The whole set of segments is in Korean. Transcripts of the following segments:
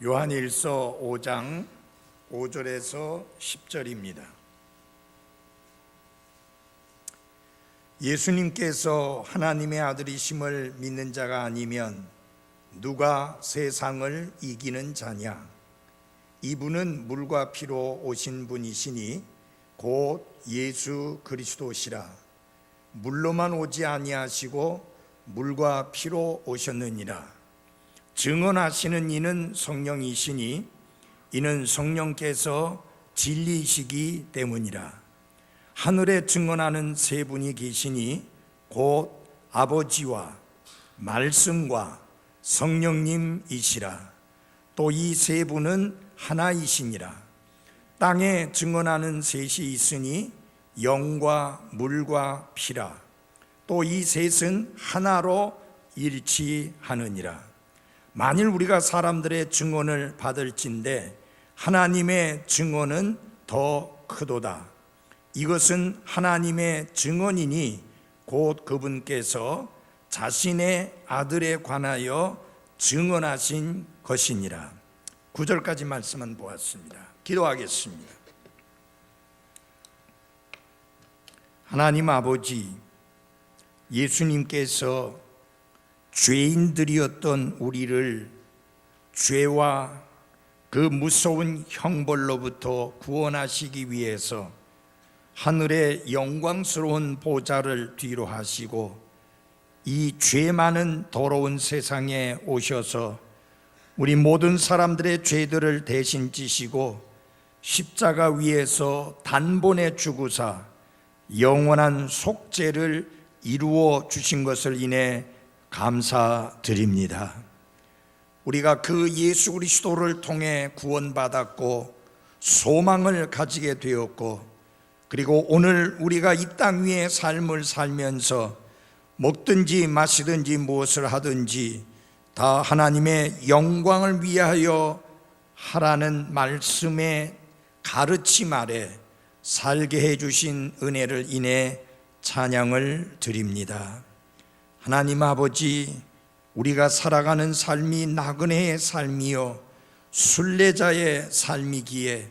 요한일서 5장 5절에서 10절입니다. 예수님께서 하나님의 아들이심을 믿는 자가 아니면 누가 세상을 이기는 자냐? 이분은 물과 피로 오신 분이시니 곧 예수 그리스도시라. 물로만 오지 아니하시고 물과 피로 오셨느니라. 증언하시는 이는 성령이시니 이는 성령께서 진리이시기 때문이라. 하늘에 증언하는 세 분이 계시니 곧 아버지와 말씀과 성령님이시라. 또 이 세 분은 하나이시니라. 땅에 증언하는 셋이 있으니 영과 물과 피라. 또 이 셋은 하나로 일치하느니라. 만일 우리가 사람들의 증언을 받을진대 하나님의 증언은 더 크도다. 이것은 하나님의 증언이니 곧 그분께서 자신의 아들에 관하여 증언하신 것이니라. 9절까지 말씀만 보았습니다. 기도하겠습니다. 하나님 아버지, 예수님께서 죄인들이었던 우리를 죄와 그 무서운 형벌로부터 구원하시기 위해서 하늘의 영광스러운 보좌를 뒤로 하시고 이 죄 많은 더러운 세상에 오셔서 우리 모든 사람들의 죄들을 대신 지시고 십자가 위에서 단번에 죽으사 영원한 속죄를 이루어 주신 것을 인해 감사드립니다. 우리가 그 예수 그리스도를 통해 구원받았고 소망을 가지게 되었고, 그리고 오늘 우리가 이 땅 위에 삶을 살면서 먹든지 마시든지 무엇을 하든지 다 하나님의 영광을 위하여 하라는 말씀의 가르침 아래 살게 해주신 은혜를 인해 찬양을 드립니다. 하나님 아버지, 우리가 살아가는 삶이 나그네의 삶이요 순례자의 삶이기에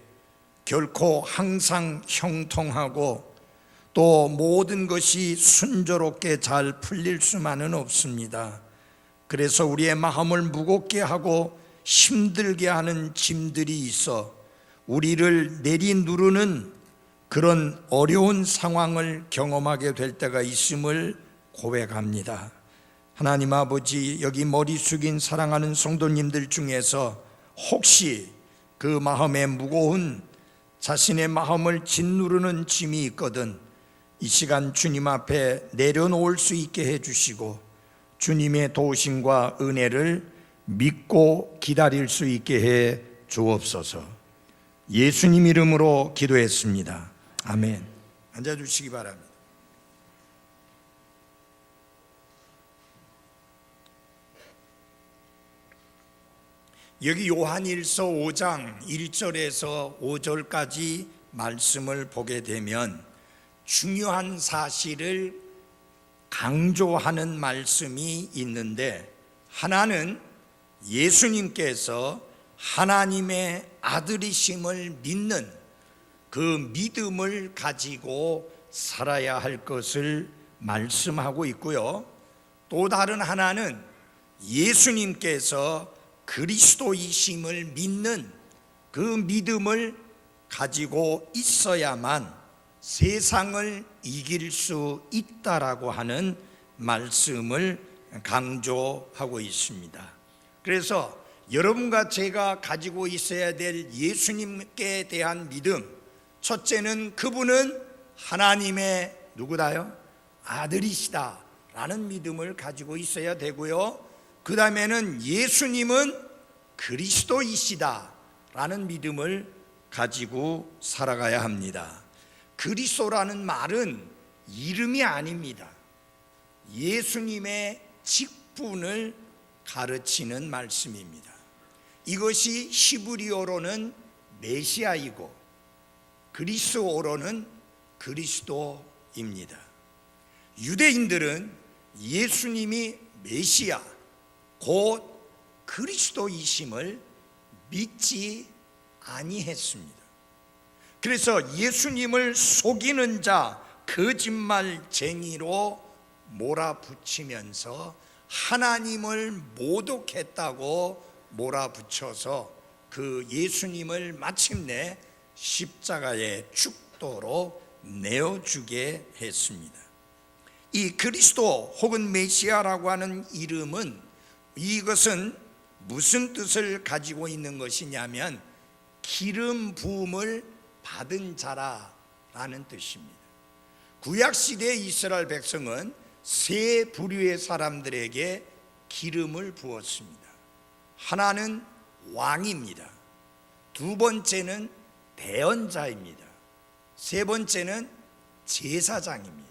결코 항상 형통하고 또 모든 것이 순조롭게 잘 풀릴 수만은 없습니다. 그래서 우리의 마음을 무겁게 하고 힘들게 하는 짐들이 있어 우리를 내리누르는 그런 어려운 상황을 경험하게 될 때가 있음을 고백합니다. 하나님 아버지, 여기 머리 숙인 사랑하는 성도님들 중에서 혹시 그 마음에 무거운 자신의 마음을 짓누르는 짐이 있거든 이 시간 주님 앞에 내려놓을 수 있게 해주시고 주님의 도우심과 은혜를 믿고 기다릴 수 있게 해 주옵소서. 예수님 이름으로 기도했습니다. 아멘. 앉아주시기 바랍니다. 여기 요한일서 5장 1절에서 5절까지 말씀을 보게 되면 중요한 사실을 강조하는 말씀이 있는데, 하나는 예수님께서 하나님의 아들이심을 믿는 그 믿음을 가지고 살아야 할 것을 말씀하고 있고요. 또 다른 하나는 예수님께서 그리스도이심을 믿는 그 믿음을 가지고 있어야만 세상을 이길 수 있다라고 하는 말씀을 강조하고 있습니다. 그래서 여러분과 제가 가지고 있어야 될 예수님께 대한 믿음, 첫째는 그분은 하나님의 누구다요? 아들이시다 라는 믿음을 가지고 있어야 되고요, 그 다음에는 예수님은 그리스도이시다 라는 믿음을 가지고 살아가야 합니다. 그리스도라는 말은 이름이 아닙니다. 예수님의 직분을 가르치는 말씀입니다. 이것이 히브리어로는 메시아이고 그리스어로는 그리스도입니다. 유대인들은 예수님이 메시아 곧 그리스도이심을 믿지 아니했습니다. 그래서 예수님을 속이는 자, 거짓말쟁이로 몰아붙이면서 하나님을 모독했다고 몰아붙여서 그 예수님을 마침내 십자가의 죽도로 내어주게 했습니다. 이 그리스도 혹은 메시아라고 하는 이름은, 이것은 무슨 뜻을 가지고 있는 것이냐면 기름 부음을 받은 자라라는 뜻입니다. 구약시대 이스라엘 백성은 세 부류의 사람들에게 기름을 부었습니다. 하나는 왕입니다. 두 번째는 대언자입니다. 세 번째는 제사장입니다.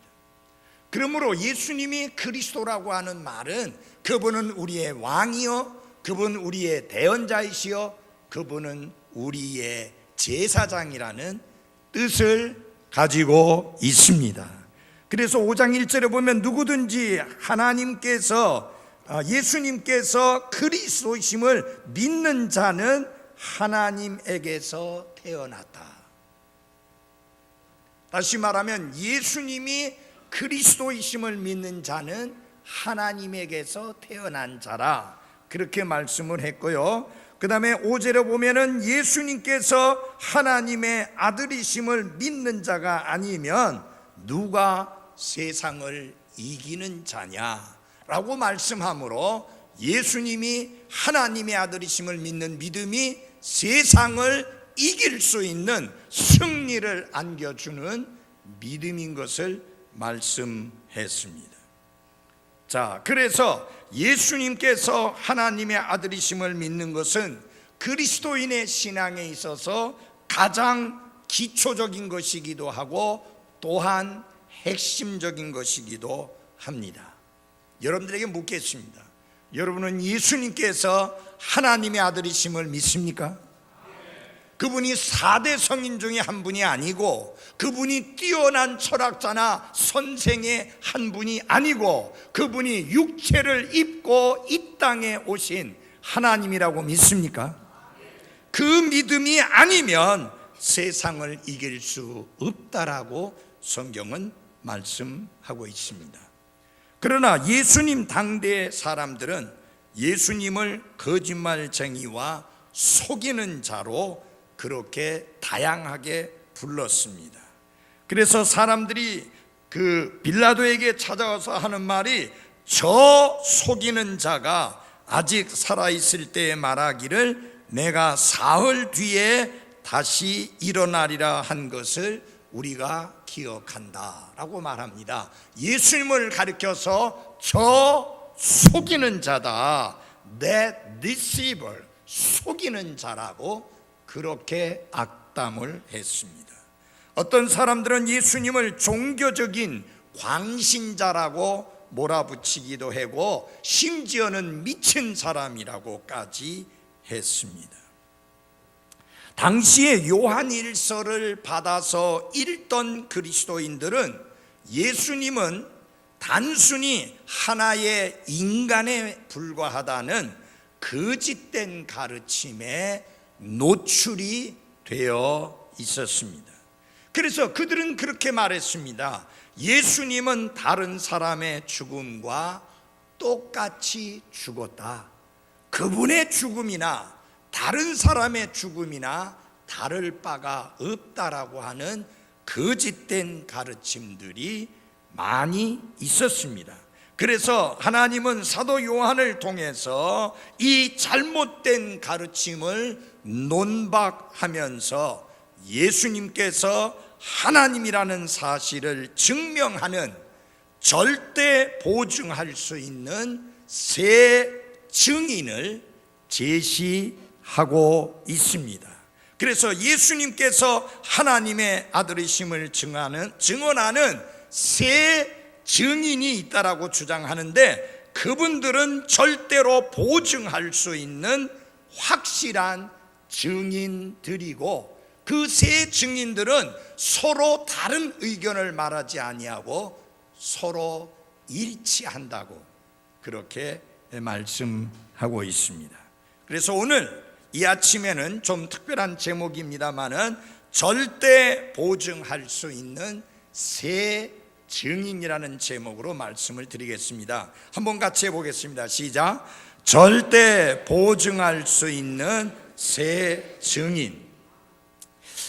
그러므로 예수님이 그리스도라고 하는 말은 그분은 우리의 왕이요, 그분은 우리의 대언자이시요, 그분은 우리의 제사장이라는 뜻을 가지고 있습니다. 그래서 5장 1절에 보면 누구든지 예수님께서 그리스도이심을 믿는 자는 하나님에게서 태어났다. 다시 말하면 예수님이 그리스도이심을 믿는 자는 하나님에게서 태어난 자라, 그렇게 말씀을 했고요. 그 다음에 5절에 보면은 예수님께서 하나님의 아들이심을 믿는 자가 아니면 누가 세상을 이기는 자냐라고 말씀하므로, 예수님이 하나님의 아들이심을 믿는 믿음이 세상을 이길 수 있는 승리를 안겨주는 믿음인 것을 말씀했습니다. 자, 그래서 예수님께서 하나님의 아들이심을 믿는 것은 그리스도인의 신앙에 있어서 가장 기초적인 것이기도 하고 또한 핵심적인 것이기도 합니다. 여러분들에게 묻겠습니다. 여러분은 예수님께서 하나님의 아들이심을 믿습니까? 그분이 4대 성인 중에 한 분이 아니고, 그분이 뛰어난 철학자나 선생의 한 분이 아니고, 그분이 육체를 입고 이 땅에 오신 하나님이라고 믿습니까? 그 믿음이 아니면 세상을 이길 수 없다라고 성경은 말씀하고 있습니다. 그러나 예수님 당대의 사람들은 예수님을 거짓말쟁이와 속이는 자로 그렇게 다양하게 불렀습니다. 그래서 사람들이 그 빌라도에게 찾아와서 하는 말이, 저 속이는 자가 아직 살아있을 때에 말하기를 내가 사흘 뒤에 다시 일어나리라 한 것을 우리가 기억한다 라고 말합니다. 예수님을 가리켜서 저 속이는 자다, that deceiver, 속이는 자라고 그렇게 악담을 했습니다. 어떤 사람들은 예수님을 종교적인 광신자라고 몰아붙이기도 하고 심지어는 미친 사람이라고까지 했습니다. 당시에 요한일서를 받아서 읽던 그리스도인들은 예수님은 단순히 하나의 인간에 불과하다는 거짓된 가르침에 노출이 되어 있었습니다. 그래서 그들은 그렇게 말했습니다. 예수님은 다른 사람의 죽음과 똑같이 죽었다. 그분의 죽음이나 다른 사람의 죽음이나 다를 바가 없다라고 하는 거짓된 가르침들이 많이 있었습니다. 그래서 하나님은 사도 요한을 통해서 이 잘못된 가르침을 논박하면서 예수님께서 하나님이라는 사실을 증명하는, 절대 보증할 수 있는 세 증인을 제시하고 있습니다. 그래서 예수님께서 하나님의 아들이심을 증언하는 세 증인이 있다라고 주장하는데, 그분들은 절대로 보증할 수 있는 확실한 증인들이고, 그 세 증인들은 서로 다른 의견을 말하지 아니하고 서로 일치한다고 그렇게 말씀하고 있습니다. 그래서 오늘 이 아침에는 좀 특별한 제목입니다마는 절대 보증할 수 있는 새 증인이라는 제목으로 말씀을 드리겠습니다. 한번 같이 해보겠습니다. 시작. 절대 보증할 수 있는 새 증인.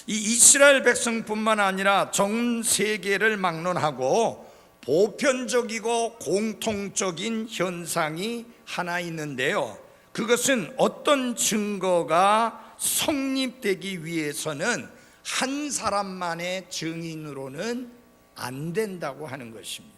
이 이스라엘 백성뿐만 아니라 전 세계를 막론하고 보편적이고 공통적인 현상이 하나 있는데요, 그것은 어떤 증거가 성립되기 위해서는 한 사람만의 증인으로는 안 된다고 하는 것입니다.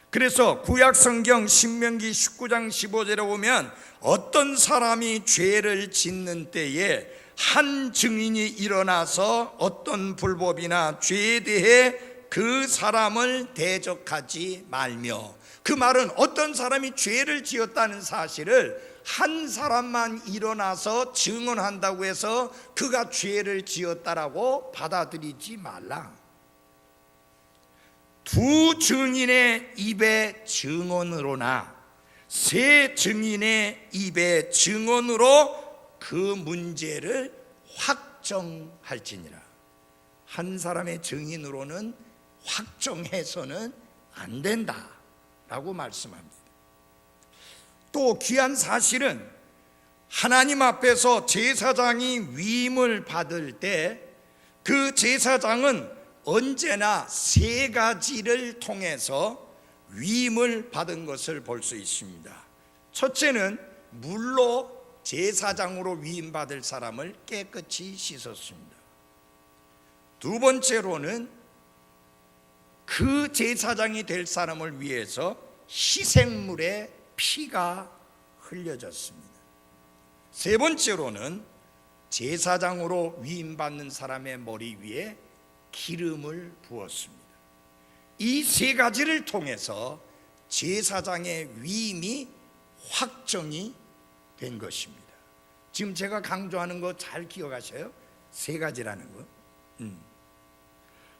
그래서 구약성경 신명기 19장 15절에 보면 어떤 사람이 죄를 짓는 때에 한 증인이 일어나서 어떤 불법이나 죄에 대해 그 사람을 대적하지 말며, 그 말은 어떤 사람이 죄를 지었다는 사실을 한 사람만 일어나서 증언한다고 해서 그가 죄를 지었다라고 받아들이지 말라. 두 증인의 입의 증언으로나 세 증인의 입의 증언으로 그 문제를 확정할지니라. 한 사람의 증인으로는 확정해서는 안 된다라고 말씀합니다. 또 귀한 사실은 하나님 앞에서 제사장이 위임을 받을 때 그 제사장은 언제나 세 가지를 통해서 위임을 받은 것을 볼 수 있습니다. 첫째는 물로 제사장으로 위임받을 사람을 깨끗이 씻었습니다. 두 번째로는 그 제사장이 될 사람을 위해서 희생물의 피가 흘려졌습니다. 세 번째로는 제사장으로 위임받는 사람의 머리 위에 기름을 부었습니다. 이 세 가지를 통해서 제사장의 위임이 확정이 된 것입니다. 지금 제가 강조하는 거 잘 기억하셔요? 세 가지라는 거.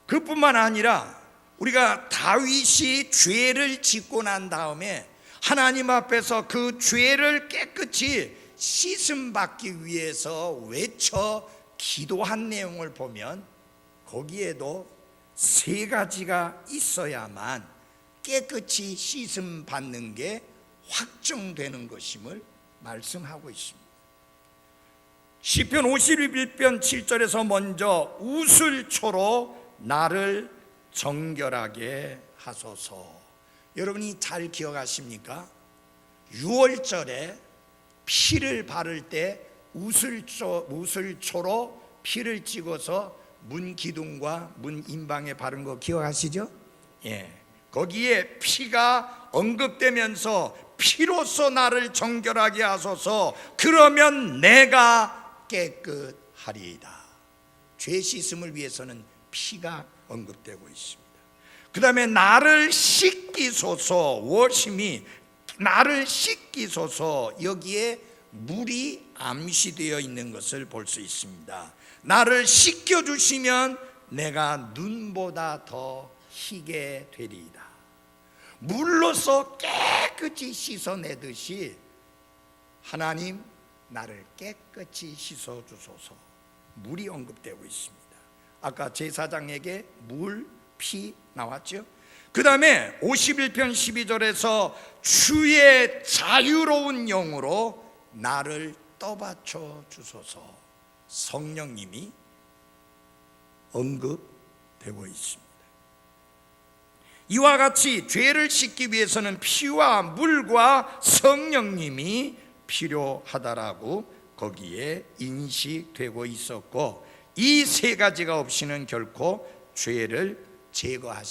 그뿐만 아니라 우리가 다윗이 죄를 짓고 난 다음에 하나님 앞에서 그 죄를 깨끗이 씻음 받기 위해서 외쳐 기도한 내용을 보면 거기에도 세 가지가 있어야만 깨끗이 씻음 받는 게 확정되는 것임을 말씀하고 있습니다. 시편 51편 7절에서 먼저 우슬초로 나를 정결하게 하소서. 여러분이 잘 기억하십니까? 6월절에 피를 바를 때 우슬초로 피를 찍어서 문 기둥과 문 인방에 바른 거 기억하시죠? 예. 거기에 피가 언급되면서 피로써 나를 정결하게 하소서. 그러면 내가 깨끗하리이다. 죄 씻음을 위해서는 피가 언급되고 있습니다. 그 다음에 나를 씻기소서. 워심이 나를 씻기소서. 여기에 물이 암시되어 있는 것을 볼 수 있습니다. 나를 씻겨주시면 내가 눈보다 더 희게 되리이다. 물로서 깨끗이 씻어내듯이 하나님 나를 깨끗이 씻어주소서. 물이 언급되고 있습니다. 아까 제사장에게 물, 피 나왔죠? 그 다음에 51편 12절에서 주의 자유로운 영으로 나를 떠받쳐 주소서. 성령님이 언급되고 있습니다. 이와 같이 죄를 씻기 위해서는 피와 물과 성령님이 필요하다라고 거기에 인식되고 있었고, 이 세 가지가 없이는 결코 죄를 제거할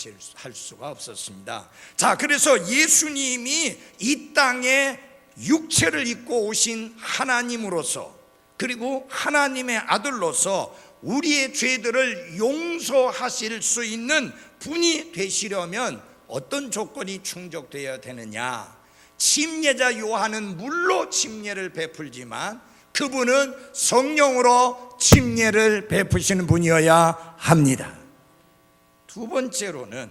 수가 없었습니다. 자, 그래서 예수님이 이 땅에 육체를 입고 오신 하나님으로서, 그리고 하나님의 아들로서 우리의 죄들을 용서하실 수 있는 분이 되시려면 어떤 조건이 충족되어야 되느냐? 침례자 요한은 물로 침례를 베풀지만 그분은 성령으로 침례를 베푸시는 분이어야 합니다. 두 번째로는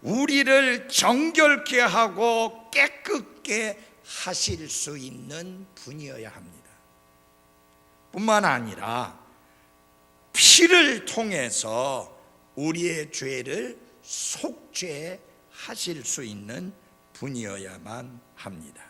우리를 정결케 하고 깨끗게 하실 수 있는 분이어야 합니다. 뿐만 아니라 피를 통해서 우리의 죄를 속죄하실 수 있는 분이어야만 합니다.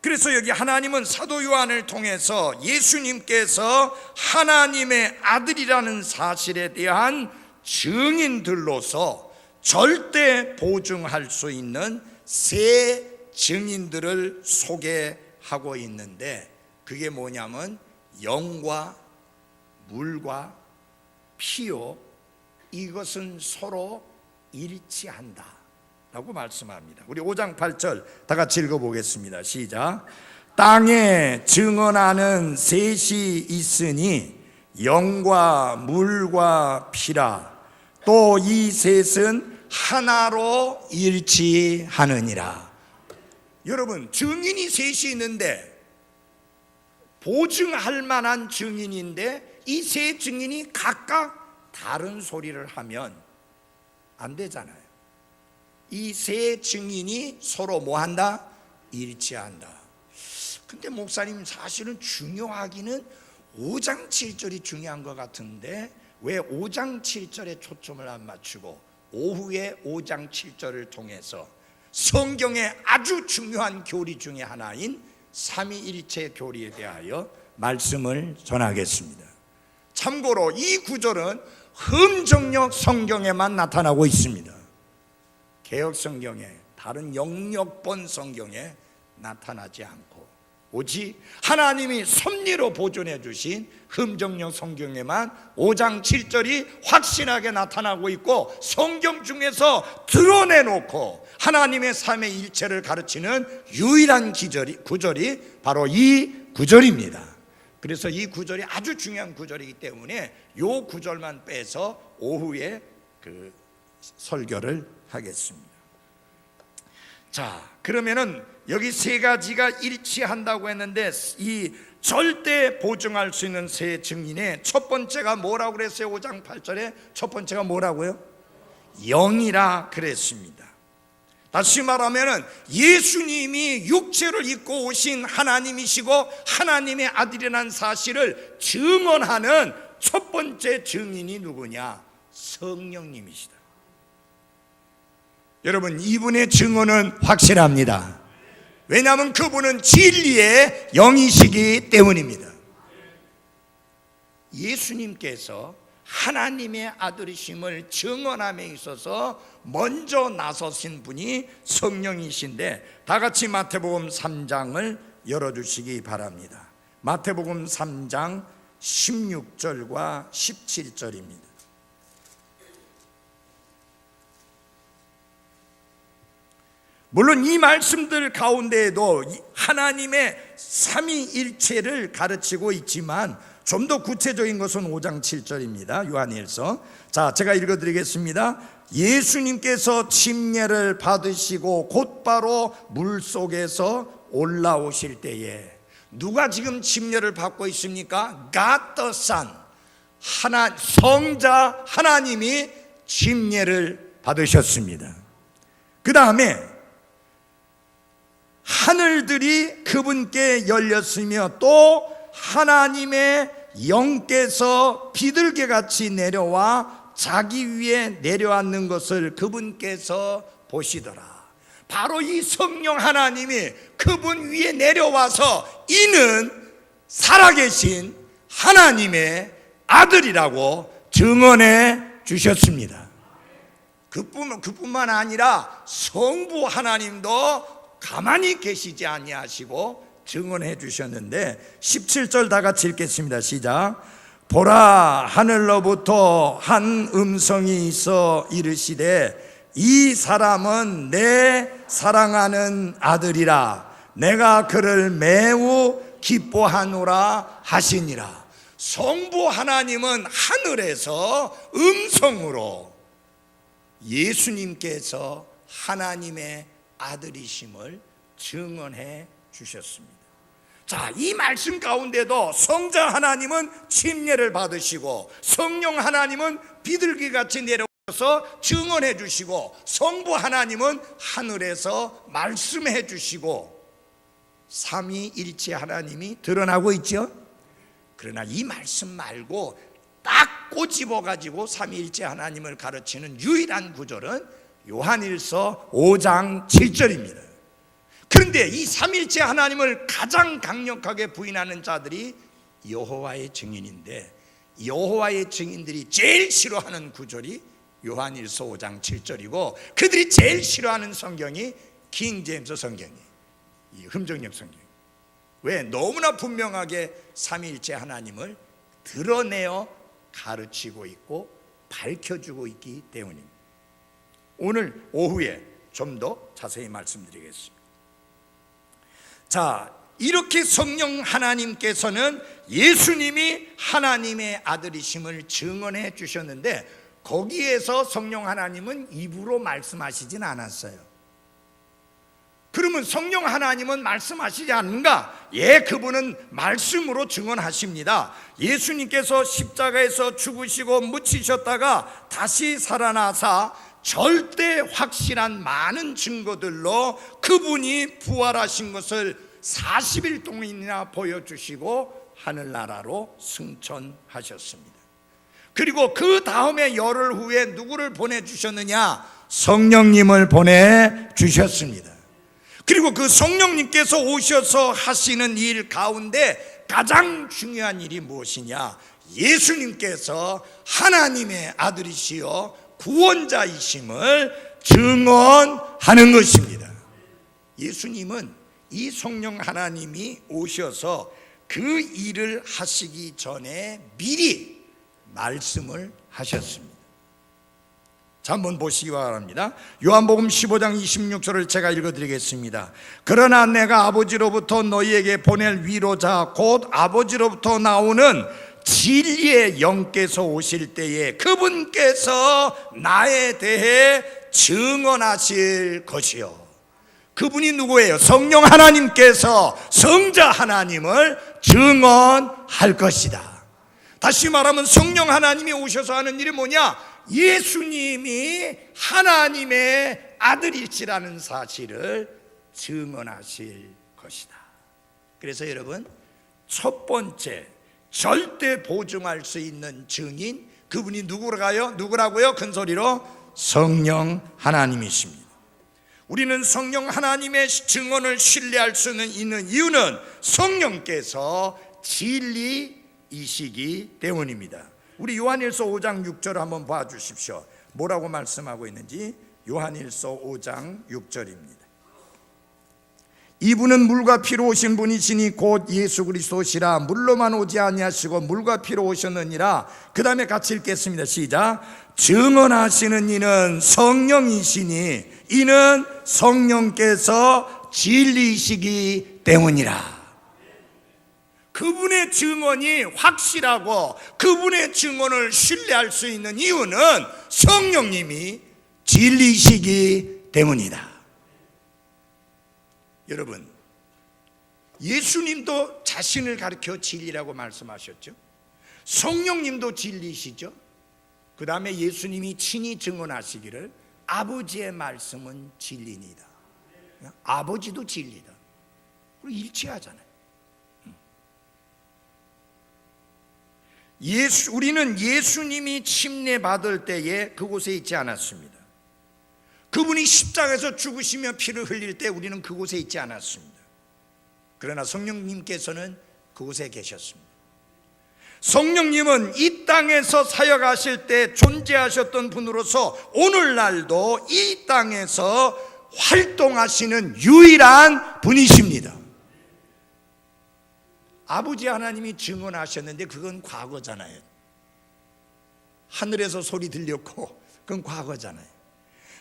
그래서 여기 하나님은 사도 요한을 통해서 예수님께서 하나님의 아들이라는 사실에 대한 증인들로서 절대 보증할 수 있는 세 증인들을 소개하고 있는데, 그게 뭐냐면 영과 물과 피요, 이것은 서로 일치한다 라고 말씀합니다. 우리 5장 8절 다 같이 읽어보겠습니다. 시작. 땅에 증언하는 셋이 있으니 영과 물과 피라. 또 이 셋은 하나로 일치하느니라. 여러분, 증인이 셋이 있는데, 보증할 만한 증인인데 이 세 증인이 각각 다른 소리를 하면 안 되잖아요. 이 세 증인이 서로 뭐한다? 일치한다. 근데 목사님, 사실은 중요하기는 5장 7절이 중요한 것 같은데 왜 5장 7절에 초점을 안 맞추고 오후에 5장 7절을 통해서 성경의 아주 중요한 교리 중에 하나인 삼위일체 교리에 대하여 말씀을 전하겠습니다. 참고로 이 구절은 흠정력 성경에만 나타나고 있습니다. 개역 성경에, 다른 영역본 성경에 나타나지 않고 오직 하나님이 섭리로 보존해 주신 흠정력 성경에만 5장 7절이 확실하게 나타나고 있고, 성경 중에서 드러내놓고 하나님의 삼위일체를 가르치는 유일한 구절이 바로 이 구절입니다. 그래서 이 구절이 아주 중요한 구절이기 때문에 이 구절만 빼서 오후에 그 설교를 하겠습니다. 자, 그러면은 여기 세 가지가 일치한다고 했는데, 이 절대 보증할 수 있는 세 증인의 첫 번째가 뭐라고 그랬어요? 5장 8절에 첫 번째가 뭐라고요? 영이라 그랬습니다. 다시 말하면 예수님이 육체를 입고 오신 하나님이시고 하나님의 아들이라는 사실을 증언하는 첫 번째 증인이 누구냐? 성령님이시다. 여러분, 이분의 증언은 확실합니다. 왜냐하면 그분은 진리의 영이시기 때문입니다. 예수님께서 하나님의 아들이심을 증언함에 있어서 먼저 나서신 분이 성령이신데, 다 같이 마태복음 3장을 열어주시기 바랍니다. 마태복음 3장 16절과 17절입니다. 물론 이 말씀들 가운데에도 하나님의 삼위일체를 가르치고 있지만 좀 더 구체적인 것은 5장 7절입니다. 요한일서. 자, 제가 읽어드리겠습니다. 예수님께서 침례를 받으시고 곧바로 물속에서 올라오실 때에 누가 지금 침례를 받고 있습니까? God the Son, 성자 하나님이 침례를 받으셨습니다. 그 다음에 하늘들이 그분께 열렸으며 또 하나님의 영께서 비둘기같이 내려와 자기 위에 내려앉는 것을 그분께서 보시더라. 바로 이 성령 하나님이 그분 위에 내려와서 이는 살아계신 하나님의 아들이라고 증언해 주셨습니다. 그뿐만 아니라 성부 하나님도 가만히 계시지 아니하시고 증언해 주셨는데, 17절 다 같이 읽겠습니다. 시작. 보라, 하늘로부터 한 음성이 있어 이르시되 이 사람은 내 사랑하는 아들이라, 내가 그를 매우 기뻐하노라 하시니라. 성부 하나님은 하늘에서 음성으로 예수님께서 하나님의 아들이심을 증언해 주셨습니다. 자, 이 말씀 가운데도 성자 하나님은 침례를 받으시고 성령 하나님은 비둘기같이 내려와서 증언해 주시고 성부 하나님은 하늘에서 말씀해 주시고 삼위일체 하나님이 드러나고 있죠. 그러나 이 말씀 말고 딱 꼬집어 가지고 삼위일체 하나님을 가르치는 유일한 구절은 요한일서 5장 7절입니다. 그런데 이 삼위일체 하나님을 가장 강력하게 부인하는 자들이 여호와의 증인인데, 여호와의 증인들이 제일 싫어하는 구절이 요한일서 5장 7절이고 그들이 제일 싫어하는 성경이 킹제임스 성경이에요. 이 흠정역 성경. 왜? 너무나 분명하게 삼위일체 하나님을 드러내어 가르치고 있고 밝혀주고 있기 때문입니다. 오늘 오후에 좀 더 자세히 말씀드리겠습니다. 자, 이렇게 성령 하나님께서는 예수님이 하나님의 아들이심을 증언해 주셨는데, 거기에서 성령 하나님은 입으로 말씀하시진 않았어요. 그러면 성령 하나님은 말씀하시지 않는가? 예, 그분은 말씀으로 증언하십니다. 예수님께서 십자가에서 죽으시고 묻히셨다가 다시 살아나사 절대 확실한 많은 증거들로 그분이 부활하신 것을 40일 동안이나 보여주시고 하늘나라로 승천하셨습니다. 그리고 그 다음에 열흘 후에 누구를 보내주셨느냐? 성령님을 보내주셨습니다. 그리고 그 성령님께서 오셔서 하시는 일 가운데 가장 중요한 일이 무엇이냐? 예수님께서 하나님의 아들이시여 구원자이심을 증언하는 것입니다. 예수님은 이 성령 하나님이 오셔서 그 일을 하시기 전에 미리 말씀을 하셨습니다. 자, 한번 보시기 바랍니다. 요한복음 15장 26절을 제가 읽어드리겠습니다. 그러나 내가 아버지로부터 너희에게 보낼 위로자 곧 아버지로부터 나오는 진리의 영께서 오실 때에 그분께서 나에 대해 증언하실 것이요. 그분이 누구예요? 성령 하나님께서 성자 하나님을 증언할 것이다. 다시 말하면 성령 하나님이 오셔서 하는 일이 뭐냐? 예수님이 하나님의 아들이시라는 사실을 증언하실 것이다. 그래서 여러분, 첫 번째 절대 보증할 수 있는 증인, 그분이 누구라고요? 큰 소리로 성령 하나님이십니다. 우리는 성령 하나님의 증언을 신뢰할 수 있는 이유는 성령께서 진리이시기 때문입니다. 우리 요한일서 5장 6절을 한번 봐주십시오. 뭐라고 말씀하고 있는지. 요한일서 5장 6절입니다. 이분은 물과 피로 오신 분이시니 곧 예수 그리스도시라. 물로만 오지 아니하시고 물과 피로 오셨느니라. 그 다음에 같이 읽겠습니다. 시작. 증언하시는 이는 성령이시니 이는 성령께서 진리이시기 때문이라. 그분의 증언이 확실하고 그분의 증언을 신뢰할 수 있는 이유는 성령님이 진리이시기 때문이다. 여러분, 예수님도 자신을 가리켜 진리라고 말씀하셨죠. 성령님도 진리시죠. 그 다음에 예수님이 친히 증언하시기를 아버지의 말씀은 진리니다. 아버지도 진리다. 그리고 일치하잖아요. 우리는 예수님이 침례받을 때에 그곳에 있지 않았습니다. 그분이 십자가에서 죽으시며 피를 흘릴 때 우리는 그곳에 있지 않았습니다. 그러나 성령님께서는 그곳에 계셨습니다. 성령님은 이 땅에서 사역하실 때 존재하셨던 분으로서 오늘날도 이 땅에서 활동하시는 유일한 분이십니다. 아버지 하나님이 증언하셨는데 그건 과거잖아요. 하늘에서 소리 들렸고 그건 과거잖아요.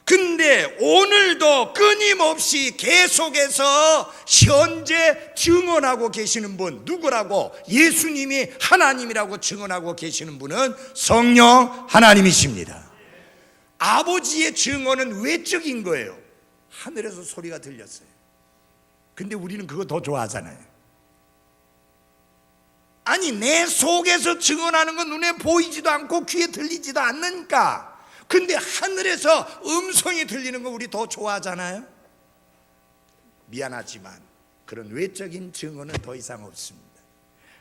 근데 오늘도 끊임없이 계속해서 현재 증언하고 계시는 분 누구라고? 예수님이 하나님이라고 증언하고 계시는 분은 성령 하나님이십니다. 아버지의 증언은 외적인 거예요. 하늘에서 소리가 들렸어요. 근데 우리는 그거 더 좋아하잖아요. 아니, 내 속에서 증언하는 건 눈에 보이지도 않고 귀에 들리지도 않으니까. 근데 하늘에서 음성이 들리는 거 우리 더 좋아하잖아요. 미안하지만 그런 외적인 증언은 더 이상 없습니다.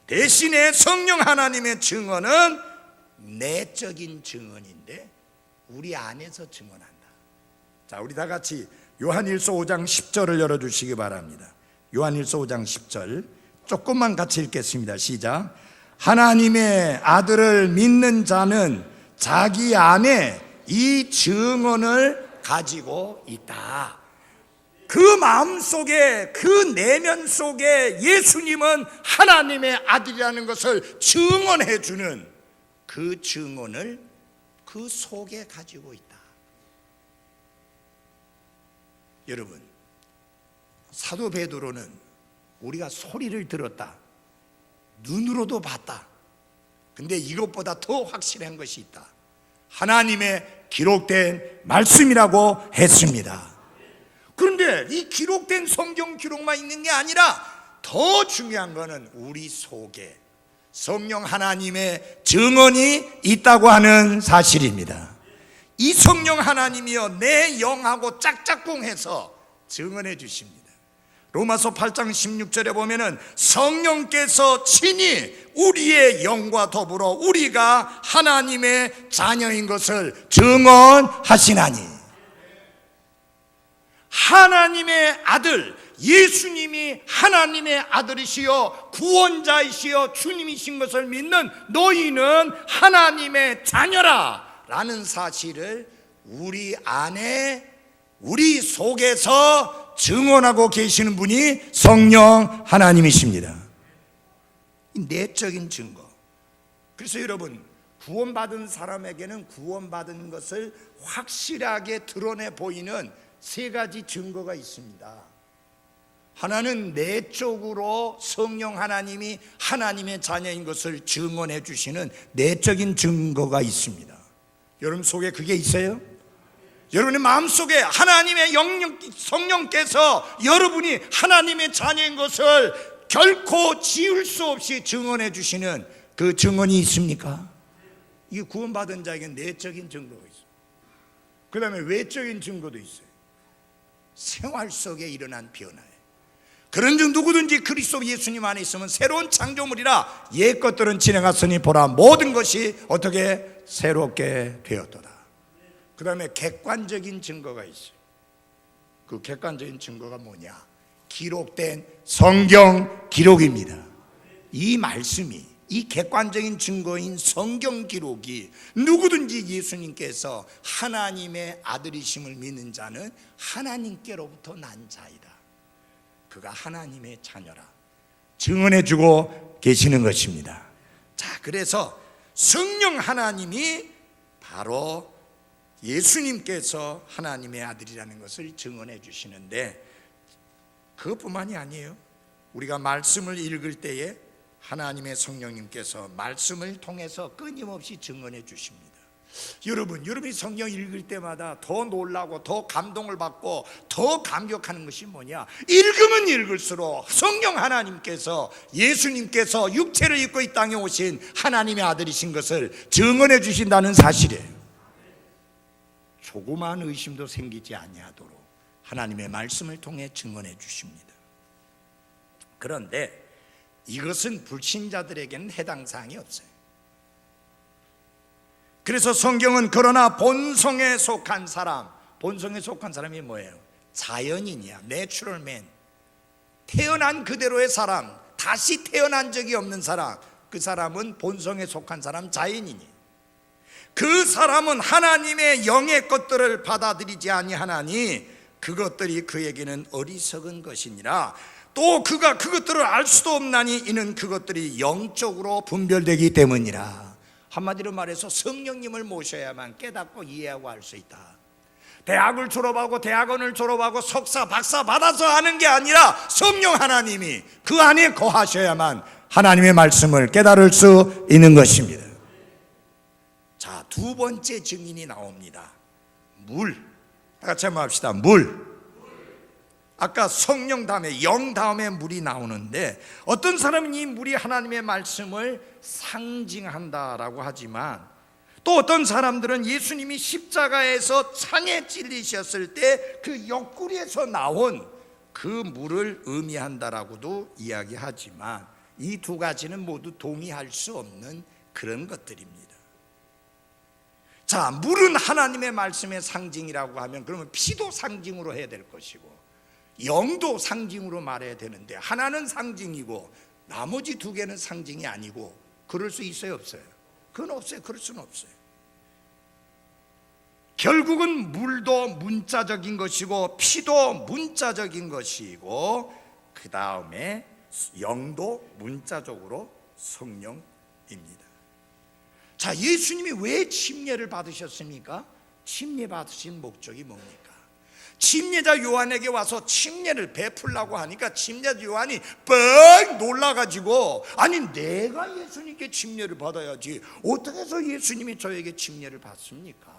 대신에 성령 하나님의 증언은 내적인 증언인데 우리 안에서 증언한다. 자, 우리 다 같이 요한일서 5장 10절을 열어주시기 바랍니다. 요한일서 5장 10절 조금만 같이 읽겠습니다. 시작. 하나님의 아들을 믿는 자는 자기 안에 이 증언을 가지고 있다. 그 마음속에, 그 내면 속에 예수님은 하나님의 아들이라는 것을 증언해 주는 그 증언을 그 속에 가지고 있다. 여러분, 사도 베드로는 우리가 소리를 들었다, 눈으로도 봤다. 근데 이것보다 더 확실한 것이 있다. 하나님의 기록된 말씀이라고 했습니다. 그런데 이 기록된 성경 기록만 있는 게 아니라 더 중요한 것은 우리 속에 성령 하나님의 증언이 있다고 하는 사실입니다. 이 성령 하나님이여 내 영하고 짝짝꿍해서 증언해 주십니다. 로마서 8장 16절에 보면은 성령께서 친히 우리의 영과 더불어 우리가 하나님의 자녀인 것을 증언하시나니, 하나님의 아들 예수님이 하나님의 아들이시여 구원자이시여 주님이신 것을 믿는 너희는 하나님의 자녀라 라는 사실을 우리 안에, 우리 속에서 증언하고 계시는 분이 성령 하나님이십니다. 내적인 증거. 그래서 여러분, 구원받은 사람에게는 구원받은 것을 확실하게 드러내 보이는 세 가지 증거가 있습니다. 하나는 내적으로 성령 하나님이 하나님의 자녀인 것을 증언해 주시는 내적인 증거가 있습니다. 여러분 속에 그게 있어요? 여러분의 마음속에 하나님의 성령께서 여러분이 하나님의 자녀인 것을 결코 지울 수 없이 증언해 주시는 그 증언이 있습니까? 이게 구원받은 자에게 내적인 증거가 있어요. 그 다음에 외적인 증거도 있어요. 생활 속에 일어난 변화예요. 그런즉 누구든지 그리스도 예수님 안에 있으면 새로운 창조물이라 옛 것들은 지나갔으니 보라 모든 것이 어떻게 새롭게 되었도다. 그 다음에 객관적인 증거가 있어요. 그 객관적인 증거가 뭐냐? 기록된 성경 기록입니다. 이 말씀이, 이 객관적인 증거인 성경 기록이 누구든지 예수님께서 하나님의 아들이심을 믿는 자는 하나님께로부터 난 자이다, 그가 하나님의 자녀라 증언해 주고 계시는 것입니다. 자, 그래서 성령 하나님이 바로 예수님께서 하나님의 아들이라는 것을 증언해 주시는데, 그것뿐만이 아니에요. 우리가 말씀을 읽을 때에 하나님의 성령님께서 말씀을 통해서 끊임없이 증언해 주십니다. 여러분이 성경 읽을 때마다 더 놀라고 더 감동을 받고 더 감격하는 것이 뭐냐? 읽으면 읽을수록 성령 하나님께서, 예수님께서 육체를 입고 이 땅에 오신 하나님의 아들이신 것을 증언해 주신다는 사실이에요. 조그마한 의심도 생기지 아니하도록 하나님의 말씀을 통해 증언해 주십니다. 그런데 이것은 불신자들에게는 해당 사항이 없어요. 그래서 성경은 그러나 본성에 속한 사람, 본성에 속한 사람이 뭐예요? 자연인이야, 내추럴맨. 태어난 그대로의 사람, 다시 태어난 적이 없는 사람, 그 사람은 본성에 속한 사람, 자연인이에요. 그 사람은 하나님의 영의 것들을 받아들이지 아니하나니 그것들이 그에게는 어리석은 것이니라. 또 그가 그것들을 알 수도 없나니 이는 그것들이 영적으로 분별되기 때문이라. 한마디로 말해서 성령님을 모셔야만 깨닫고 이해하고 알 수 있다. 대학을 졸업하고 대학원을 졸업하고 석사 박사 받아서 하는 게 아니라 성령 하나님이 그 안에 거하셔야만 하나님의 말씀을 깨달을 수 있는 것입니다. 자, 두 번째 증인이 나옵니다. 물. 다 같이 한번 합시다. 물. 아까 성령 다음에 영 다음에 물이 나오는데, 어떤 사람은 이 물이 하나님의 말씀을 상징한다라고 하지만, 또 어떤 사람들은 예수님이 십자가에서 창에 찔리셨을 때 그 옆구리에서 나온 그 물을 의미한다라고도 이야기하지만, 이 두 가지는 모두 동의할 수 없는 그런 것들입니다. 자, 물은 하나님의 말씀의 상징이라고 하면 그러면 피도 상징으로 해야 될 것이고 영도 상징으로 말해야 되는데, 하나는 상징이고 나머지 두 개는 상징이 아니고, 그럴 수 있어요, 없어요? 그건 없어요. 그럴 수는 없어요. 결국은 물도 문자적인 것이고 피도 문자적인 것이고, 그 다음에 영도 문자적으로 성령입니다. 자, 예수님이 왜 침례를 받으셨습니까? 침례 받으신 목적이 뭡니까? 침례자 요한에게 와서 침례를 베풀라고 하니까 침례자 요한이 뻥 놀라가지고, 아니 내가 예수님께 침례를 받아야지 어떻게 해서 예수님이 저에게 침례를 받습니까?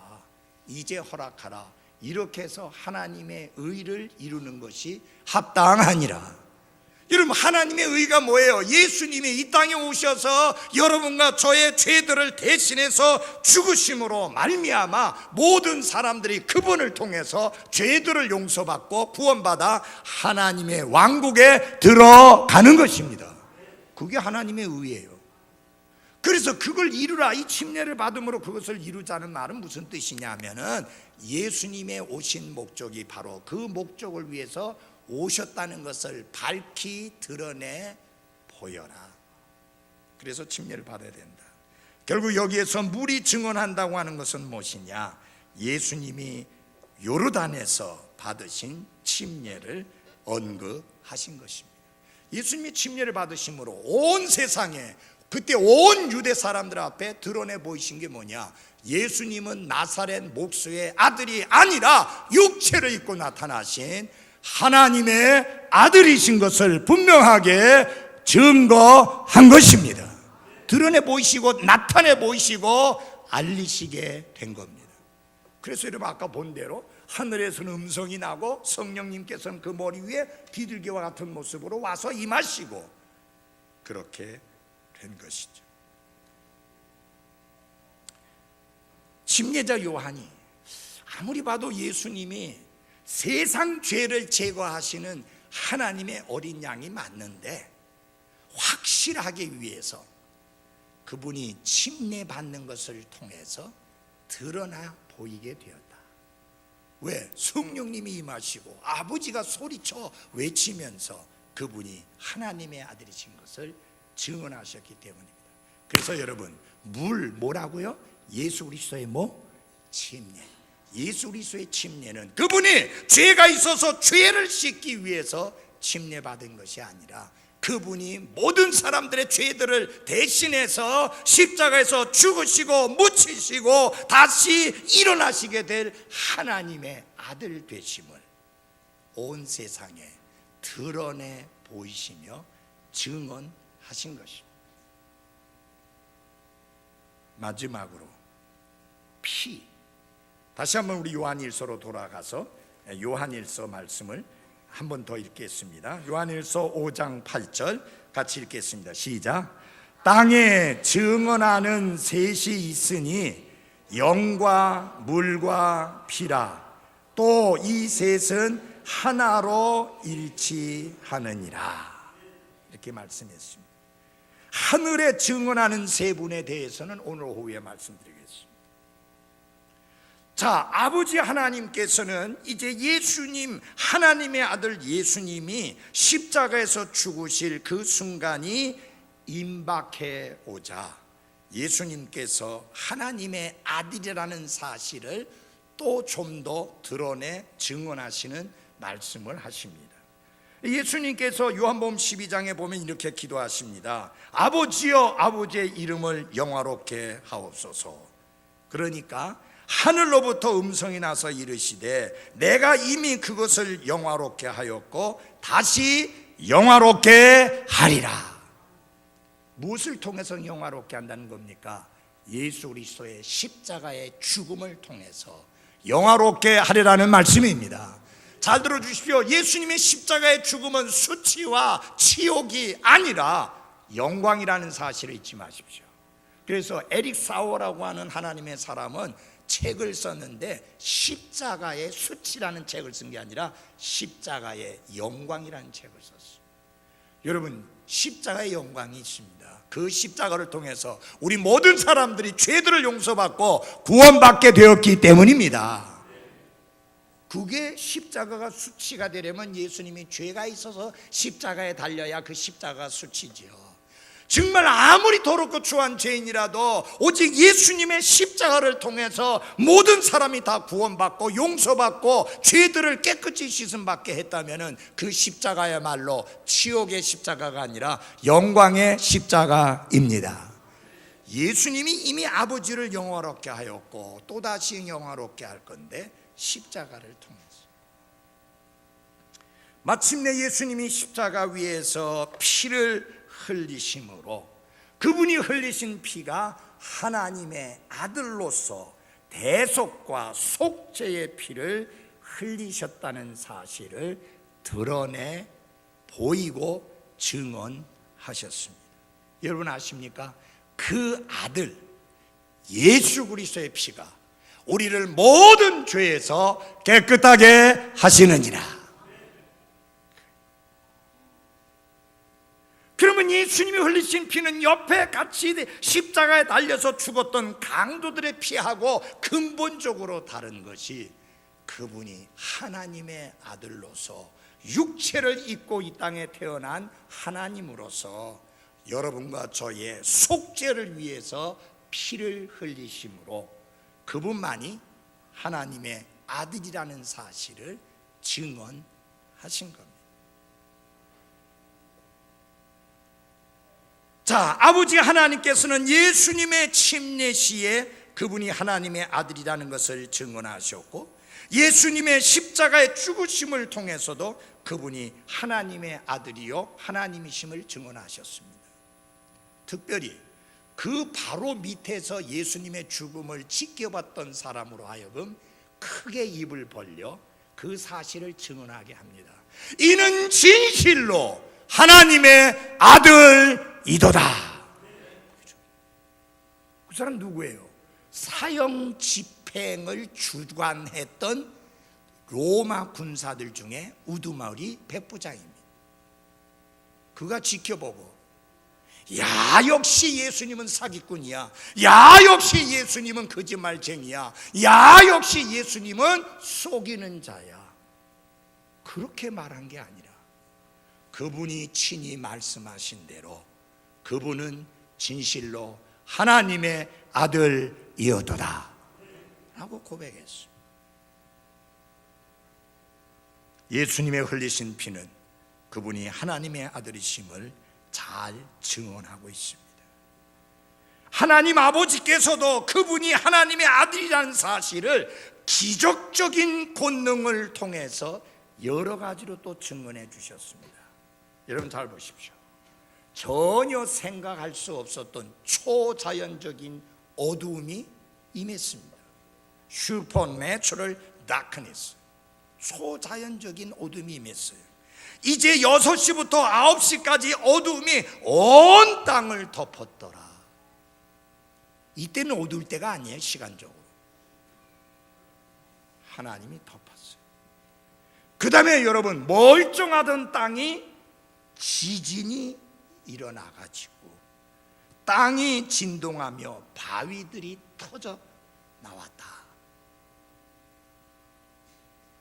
이제 허락하라. 이렇게 해서 하나님의 의를 이루는 것이 합당하니라. 여러분, 하나님의 의가 뭐예요? 예수님이 이 땅에 오셔서 여러분과 저의 죄들을 대신해서 죽으심으로 말미암아 모든 사람들이 그분을 통해서 죄들을 용서받고 구원받아 하나님의 왕국에 들어가는 것입니다. 그게 하나님의 의예요. 그래서 그걸 이루라, 이 침례를 받음으로 그것을 이루자는 말은 무슨 뜻이냐 하면은, 예수님의 오신 목적이 바로 그 목적을 위해서 오셨다는 것을 밝히 드러내 보여라. 그래서 침례를 받아야 된다. 결국 여기에서 물이 증언한다고 하는 것은 무엇이냐? 예수님이 요르단에서 받으신 침례를 언급하신 것입니다. 예수님이 침례를 받으심으로 온 세상에, 그때 온 유대 사람들 앞에 드러내 보이신 게 뭐냐? 예수님은 나사렛 목수의 아들이 아니라 육체를 입고 나타나신 하나님의 아들이신 것을 분명하게 증거한 것입니다. 드러내 보이시고 나타내 보이시고 알리시게 된 겁니다. 그래서 여러분, 아까 본 대로 하늘에서는 음성이 나고 성령님께서는 그 머리 위에 비둘기와 같은 모습으로 와서 임하시고, 그렇게 된 것이죠. 침례자 요한이 아무리 봐도 예수님이 세상 죄를 제거하시는 하나님의 어린 양이 맞는데, 확실하게 위해서 그분이 침례 받는 것을 통해서 드러나 보이게 되었다. 왜? 성령님이 임하시고 아버지가 소리쳐 외치면서 그분이 하나님의 아들이신 것을 증언하셨기 때문입니다. 그래서 여러분, 물 뭐라고요? 예수 그리스도의 뭐? 침례. 예수 그리스도의 침례는 그분이 죄가 있어서 죄를 씻기 위해서 침례 받은 것이 아니라, 그분이 모든 사람들의 죄들을 대신해서 십자가에서 죽으시고 묻히시고 다시 일어나시게 될 하나님의 아들 되심을 온 세상에 드러내 보이시며 증언하신 것입니다. 마지막으로 피. 다시 한번 우리 요한일서로 돌아가서 요한일서 말씀을 한 번 더 읽겠습니다. 요한일서 5장 8절 같이 읽겠습니다. 시작. 땅에 증언하는 셋이 있으니 영과 물과 피라. 또 이 셋은 하나로 일치하느니라. 이렇게 말씀했습니다. 하늘에 증언하는 세 분에 대해서는 오늘 오후에 말씀드리겠습니다. 자, 아버지 하나님께서는 이제 예수님, 하나님의 아들 예수님이 십자가에서 죽으실 그 순간이 임박해 오자, 예수님께서 하나님의 아들이라는 사실을 또 좀 더 드러내 증언하시는 말씀을 하십니다. 예수님께서 요한복음 12장에 보면 이렇게 기도하십니다. 아버지여, 아버지의 이름을 영화롭게 하옵소서. 그러니까 하늘로부터 음성이 나서 이르시되 내가 이미 그것을 영화롭게 하였고 다시 영화롭게 하리라. 무엇을 통해서 영화롭게 한다는 겁니까? 예수 그리스도의 십자가의 죽음을 통해서 영화롭게 하리라는 말씀입니다. 잘 들어주십시오. 예수님의 십자가의 죽음은 수치와 치욕이 아니라 영광이라는 사실을 잊지 마십시오. 그래서 에릭 사워라고 하는 하나님의 사람은 책을 썼는데 십자가의 수치라는 책을 쓴 게 아니라 십자가의 영광이라는 책을 썼어요. 여러분, 십자가의 영광이 있습니다. 그 십자가를 통해서 우리 모든 사람들이 죄들을 용서받고 구원받게 되었기 때문입니다. 그게 십자가가 수치가 되려면 예수님이 죄가 있어서 십자가에 달려야 그 십자가가 수치지요. 정말 아무리 더럽고 추한 죄인이라도 오직 예수님의 십자가를 통해서 모든 사람이 다 구원받고 용서받고 죄들을 깨끗이 씻음받게 했다면 그 십자가야말로 지옥의 십자가가 아니라 영광의 십자가입니다. 예수님이 이미 아버지를 영화롭게 하였고 또다시 영화롭게 할 건데 십자가를 통해서 마침내 예수님이 십자가 위에서 피를 흘리심으로 그분이 흘리신 피가 하나님의 아들로서 대속과 속죄의 피를 흘리셨다는 사실을 드러내 보이고 증언하셨습니다. 여러분 아십니까? 그 아들 예수 그리스도의 피가 우리를 모든 죄에서 깨끗하게 하시느니라. 그러면 예수님이 흘리신 피는 옆에 같이 십자가에 달려서 죽었던 강도들의 피하고 근본적으로 다른 것이 그분이 하나님의 아들로서 육체를 입고 이 땅에 태어난 하나님으로서 여러분과 저의 속죄를 위해서 피를 흘리심으로 그분만이 하나님의 아들이라는 사실을 증언하신 겁니다. 자, 아버지 하나님께서는 예수님의 침례 시에 그분이 하나님의 아들이라는 것을 증언하셨고 예수님의 십자가의 죽으심을 통해서도 그분이 하나님의 아들이요 하나님이심을 증언하셨습니다. 특별히 그 바로 밑에서 예수님의 죽음을 지켜봤던 사람으로 하여금 크게 입을 벌려 그 사실을 증언하게 합니다. 이는 진실로 하나님의 아들이도다. 그 사람 누구예요? 사형 집행을 주관했던 로마 군사들 중에 우두머리 백부장입니다. 그가 지켜보고 야 역시 예수님은 사기꾼이야, 야 역시 예수님은 거짓말쟁이야, 야 역시 예수님은 속이는 자야, 그렇게 말한 게 아니라 그분이 친히 말씀하신 대로 그분은 진실로 하나님의 아들이었도다 라고 고백했습니다. 예수님의 흘리신 피는 그분이 하나님의 아들이심을 잘 증언하고 있습니다. 하나님 아버지께서도 그분이 하나님의 아들이라는 사실을 기적적인 권능을 통해서 여러 가지로 또 증언해 주셨습니다. 여러분 잘 보십시오. 전혀 생각할 수 없었던 초자연적인 어두움이 임했습니다. 슈퍼내추럴 다크니스, 초자연적인 어둠이 임했어요. 이제 6시부터 9시까지 어둠이 온 땅을 덮었더라. 이때는 어두울 때가 아니에요. 시간적으로 하나님이 덮었어요. 그 다음에 여러분 멀쩡하던 땅이 지진이 일어나가지고 땅이 진동하며 바위들이 터져 나왔다.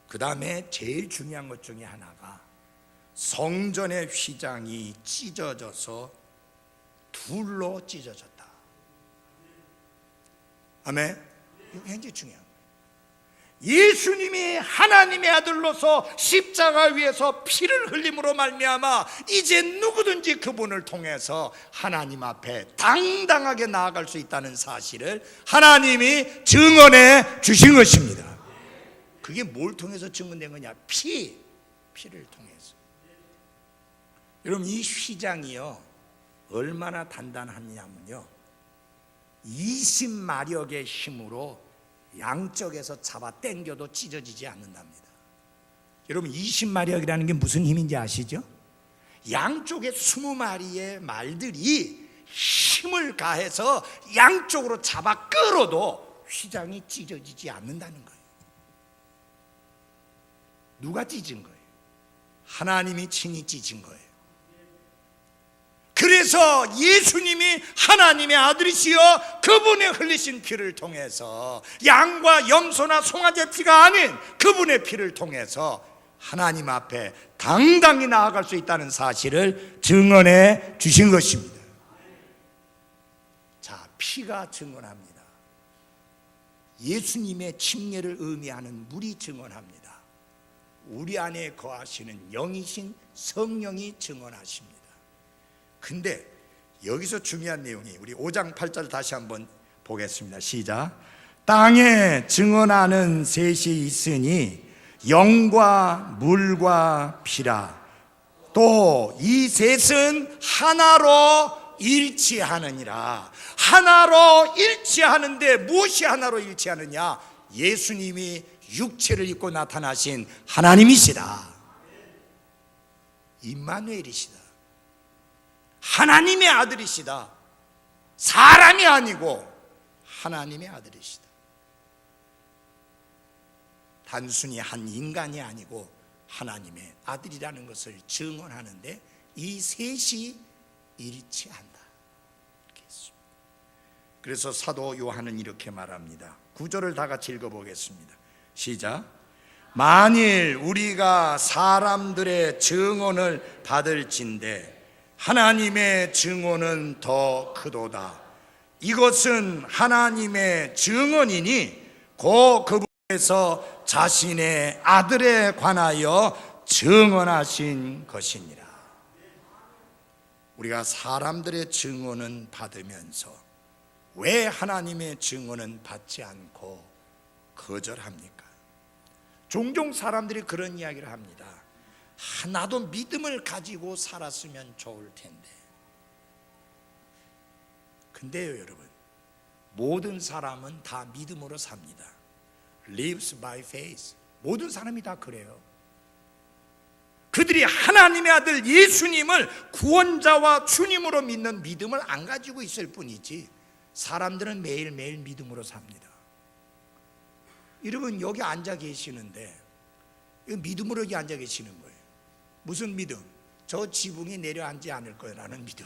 그 다음에 제일 중요한 것 중에 하나가 성전의 휘장이 찢어져서 둘로 찢어졌다. 아멘. 이거 굉장히 중요한 거예요. 예수님이 하나님의 아들로서 십자가 위에서 피를 흘림으로 말미암아 이제 누구든지 그분을 통해서 하나님 앞에 당당하게 나아갈 수 있다는 사실을 하나님이 증언해 주신 것입니다. 그게 뭘 통해서 증언된 거냐? 피를 통해서. 여러분 이 휘장이요 얼마나 단단하냐면요 20마력의 힘으로 양쪽에서 잡아 당겨도 찢어지지 않는답니다. 여러분 20마력이라는 게 무슨 힘인지 아시죠? 양쪽에 20마리의 말들이 힘을 가해서 양쪽으로 잡아 끌어도 휘장이 찢어지지 않는다는 거예요. 누가 찢은 거예요? 하나님이 친히 찢은 거예요. 그래서 예수님이 하나님의 아들이시여 그분의 흘리신 피를 통해서 양과 염소나 송아지 피가 아닌 그분의 피를 통해서 하나님 앞에 당당히 나아갈 수 있다는 사실을 증언해 주신 것입니다. 자, 피가 증언합니다. 예수님의 침례를 의미하는 물이 증언합니다. 우리 안에 거하시는 영이신 성령이 증언하십니다. 근데 여기서 중요한 내용이 우리 5장 8절 다시 한번 보겠습니다. 시작. 땅에 증언하는 셋이 있으니 영과 물과 피라. 또 이 셋은 하나로 일치하느니라. 하나로 일치하는데 무엇이 하나로 일치하느냐? 예수님이 육체를 입고 나타나신 하나님이시다. 임마누엘이시다. 하나님의 아들이시다. 사람이 아니고 하나님의 아들이시다. 단순히 한 인간이 아니고 하나님의 아들이라는 것을 증언하는데 이 셋이 일치한다. 이렇게 했습니다. 그래서 사도 요한은 이렇게 말합니다. 9절을 다 같이 읽어보겠습니다. 시작. 만일 우리가 사람들의 증언을 받을진대 하나님의 증언은 더 크도다. 이것은 하나님의 증언이니 곧 그분께서 자신의 아들에 관하여 증언하신 것이니라. 우리가 사람들의 증언은 받으면서 왜 하나님의 증언은 받지 않고 거절합니까? 종종 사람들이 그런 이야기를 합니다. 나도 믿음을 가지고 살았으면 좋을 텐데. 근데요 여러분, 모든 사람은 다 믿음으로 삽니다. Lives by faith. 모든 사람이 다 그래요. 그들이 하나님의 아들 예수님을 구원자와 주님으로 믿는 믿음을 안 가지고 있을 뿐이지 사람들은 매일매일 믿음으로 삽니다. 여러분 여기 앉아 계시는데 믿음으로 여기 앉아 계시는 거예요. 무슨 믿음? 저 지붕이 내려앉지 않을 거라는 믿음.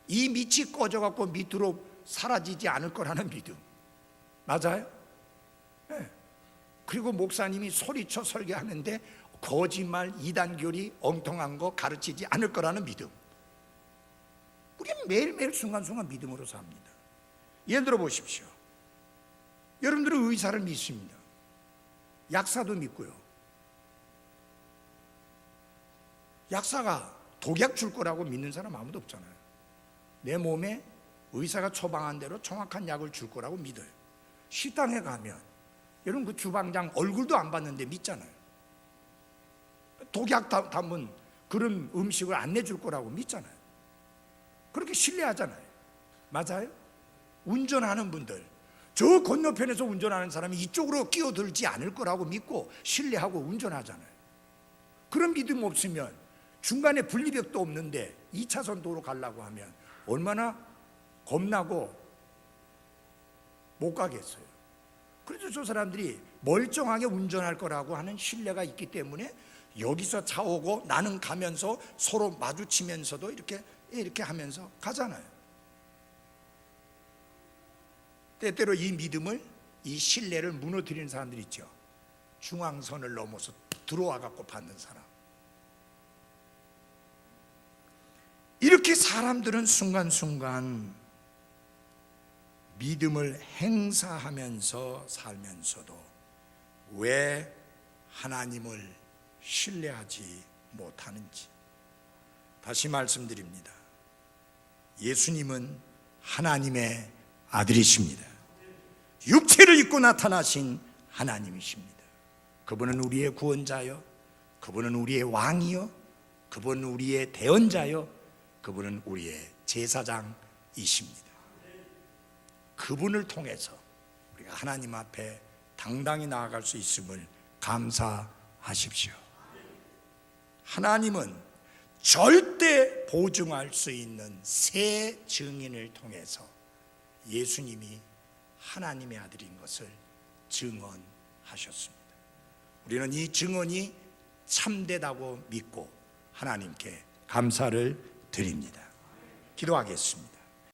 이 밑이 꺼져갖고 밑으로 사라지지 않을 거라는 믿음. 맞아요? 네. 그리고 목사님이 소리쳐 설교하는데 거짓말, 이단교리, 엉뚱한 거 가르치지 않을 거라는 믿음. 우리는 매일매일 순간순간 믿음으로 삽니다. 예를 들어 보십시오. 여러분들은 의사를 믿습니다. 약사도 믿고요. 약사가 독약 줄 거라고 믿는 사람 아무도 없잖아요. 내 몸에 의사가 처방한 대로 정확한 약을 줄 거라고 믿어요. 식당에 가면 여러분 그 주방장 얼굴도 안 봤는데 믿잖아요. 독약 담은 그런 음식을 안 내줄 거라고 믿잖아요. 그렇게 신뢰하잖아요. 맞아요? 운전하는 분들, 저 건너편에서 운전하는 사람이 이쪽으로 끼어들지 않을 거라고 믿고 신뢰하고 운전하잖아요. 그런 믿음 없으면 중간에 분리벽도 없는데 2차선 도로 가려고 하면 얼마나 겁나고 못 가겠어요. 그래서 저 사람들이 멀쩡하게 운전할 거라고 하는 신뢰가 있기 때문에 여기서 차 오고 나는 가면서 서로 마주치면서도 이렇게 하면서 가잖아요. 때때로 이 믿음을, 이 신뢰를 무너뜨리는 사람들이 있죠. 중앙선을 넘어서 들어와 갖고 받는 사람. 이렇게 사람들은 순간순간 믿음을 행사하면서 살면서도 왜 하나님을 신뢰하지 못하는지 다시 말씀드립니다. 예수님은 하나님의 아들이십니다. 육체를 입고 나타나신 하나님이십니다. 그분은 우리의 구원자요, 그분은 우리의 왕이요, 그분은 우리의 대언자요, 그분은 우리의 제사장이십니다. 그분을 통해서 우리가 하나님 앞에 당당히 나아갈 수 있음을 감사하십시오. 하나님은 절대 보증할 수 있는 세 증인을 통해서 예수님이 하나님의 아들인 것을 증언하셨습니다. 우리는 이 증언이 참되다고 믿고 하나님께 감사를 드립니다. 기도하겠습니다.